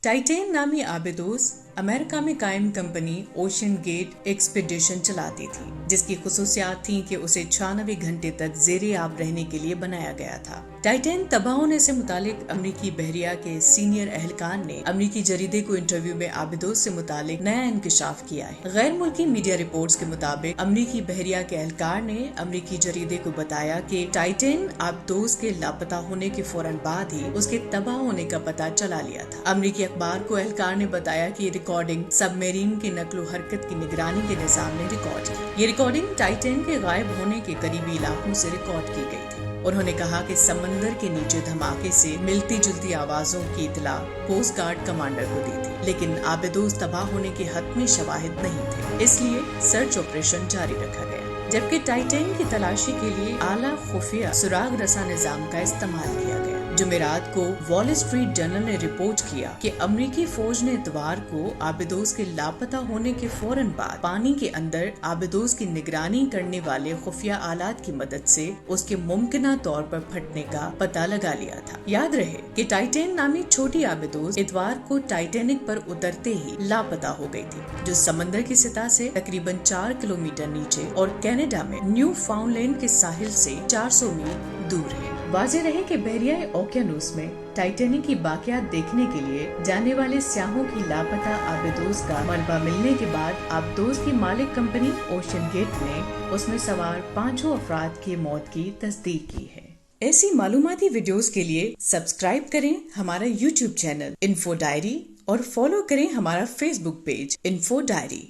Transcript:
Titan नामी आबिदोस America में कायम कंपनी ओशन गेट एक्सपीडिशन चलाती थी, जिसकी खुसूसियात थी कि उसे 96 घंटे तक जेरे आब रहने के लिए बनाया गया था। टाइटेन तबाह होने से मुतालिक अमरीकी बहरिया के सीनियर एहलकार ने अमरीकी जरीदे को इंटरव्यू में आबिदोस से मुतालिक नया इंकशाफ किया है। गैर मुल्की मीडिया रिपोर्ट्स के मुताबिक अमरीकी बहरिया के एहलकार ने अमरीकी जरीदे को बताया कि टाइटेन आबिदोस के लापता होने के फौरन बाद ही उसके तबाह होने का पता चला लिया था। अमरीकी अखबार को एहलकार ने बताया कि रिकॉर्डिंग सबमरीन की नकलो हरकत की निगरानी के निजाम ने रिकॉर्ड की। ये रिकॉर्डिंग टाइटेन के गायब होने के करीबी इलाकों से रिकॉर्ड की गई थी। उन्होंने कहा कि समंदर के नीचे धमाके से मिलती जुलती आवाजों की इतला कोस्ट गार्ड कमांडर को दी थी, लेकिन आबिदोस तबाह होने के हक में शवाहिद नहीं थे, इसलिए सर्च ऑपरेशन जारी रखा गया, जबकि टाइटेन की तलाशी के लिए आला खुफिया सुराग रसा निजाम का इस्तेमाल किया गया। जुमेरात को वॉल स्ट्रीट जर्नल ने रिपोर्ट किया कि अमरीकी फौज ने इतवार को आबिदोस के लापता होने के फौरन बाद पानी के अंदर आबिदोस की निगरानी करने वाले खुफिया आलात की मदद से उसके मुमकिना तौर पर फटने का पता लगा लिया था। याद रहे कि टाइटेन नामी छोटी आबिदोस इतवार को टाइटेनिक पर उतरते ही लापता हो गई थी, जो समंदर की सतह से तकरीबन 4 किलोमीटर नीचे और कनाडा में न्यू फाउंडलैंड के साहिल से 400 मील दूर है। वाज़ेह रहे कि बहरिया ओकेनूस में टाइटेनिक की बाकियात देखने के लिए जाने वाले सियाहों की लापता आबिदोस का मलबा मिलने के बाद आबिदोस की मालिक कंपनी ओशन गेट ने उसमें सवार 5 अफराद की मौत की तस्दीक की है। ऐसी मालूमाती वीडियोस के लिए सब्सक्राइब करें हमारा YouTube चैनल इन्फो डायरी और फॉलो करें हमारा Facebook पेज इन्फो डायरी।